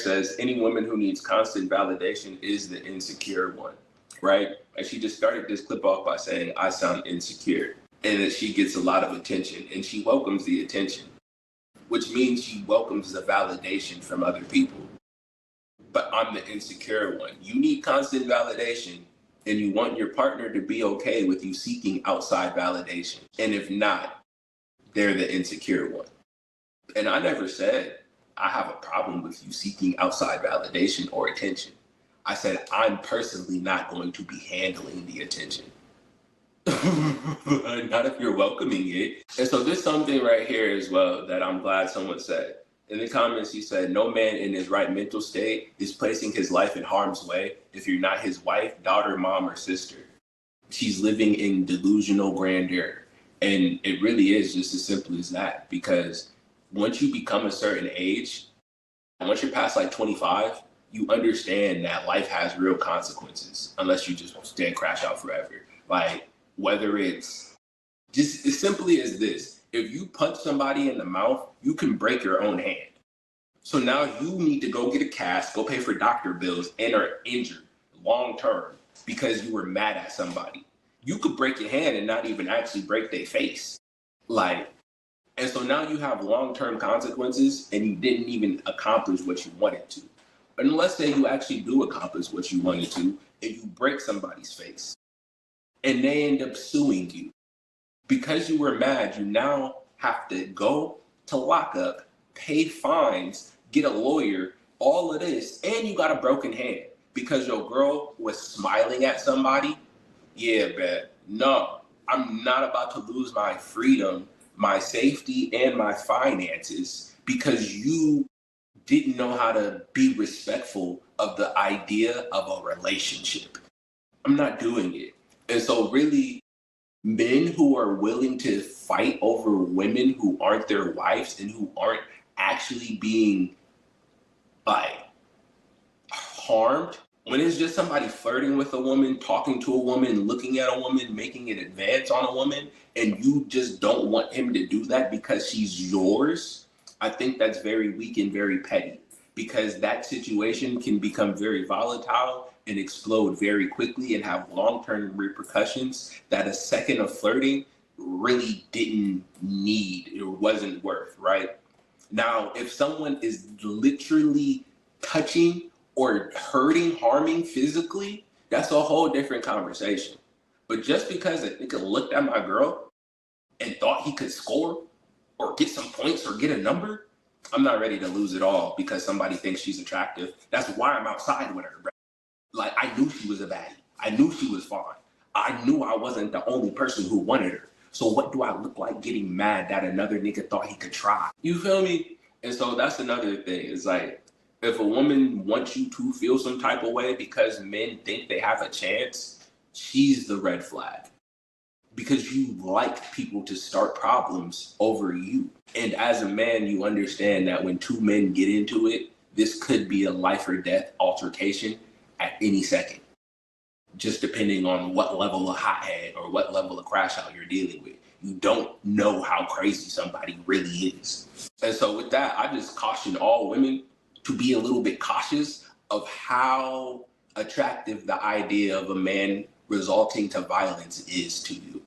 says, any woman who needs constant validation is the insecure one, right? And she just started this clip off by saying, I sound insecure, and that she gets a lot of attention, and she welcomes the attention, which means she welcomes the validation from other people. But I'm the insecure one. You need constant validation, and you want your partner to be okay with you seeking outside validation. And if not, they're the insecure one. And I never said I have a problem with you seeking outside validation or attention. I said I'm personally not going to be handling the attention. Not if you're welcoming it. And so there's something right here as well that I'm glad someone said. In the comments, he said, no man in his right mental state is placing his life in harm's way if you're not his wife, daughter, mom, or sister. She's living in delusional grandeur. And it really is just as simple as that, because once you become a certain age, once you're past like 25, you understand that life has real consequences unless you just stay and crash out forever. Like, whether it's just as simply as this, if you punch somebody in the mouth, you can break your own hand. So now you need to go get a cast, go pay for doctor bills, and are injured long term because you were mad at somebody. You could break your hand and not even actually break their face. And so now you have long-term consequences and you didn't even accomplish what you wanted to. But let's say you actually do accomplish what you wanted to and you break somebody's face and they end up suing you. Because you were mad, you now have to go to lockup, pay fines, get a lawyer, all of this, and you got a broken hand because your girl was smiling at somebody. Yeah, bet. No, I'm not about to lose my freedom, my safety, and my finances because you didn't know how to be respectful of the idea of a relationship. I'm not doing it. And so really, men who are willing to fight over women who aren't their wives and who aren't actually being harmed, when it's just somebody flirting with a woman, talking to a woman, looking at a woman, making an advance on a woman, and you just don't want him to do that because she's yours, I think that's very weak and very petty, because that situation can become very volatile and explode very quickly and have long-term repercussions that a second of flirting really didn't need or wasn't worth, right? Now, if someone is literally touching or hurting, harming physically, that's a whole different conversation. But just because a nigga looked at my girl and thought he could score or get some points or get a number, I'm not ready to lose it all because somebody thinks she's attractive. That's why I'm outside with her, bro. Like, I knew she was a baddie. I knew she was fine. I knew I wasn't the only person who wanted her. So what do I look like getting mad that another nigga thought he could try? You feel me? And so that's another thing. It's like, if a woman wants you to feel some type of way because men think they have a chance, she's the red flag. Because you like people to start problems over you. And as a man, you understand that when two men get into it, this could be a life or death altercation at any second, just depending on what level of hothead or what level of crash out you're dealing with. You don't know how crazy somebody really is. And so with that, I just caution all women to be a little bit cautious of how attractive the idea of a man resulting to violence is to you.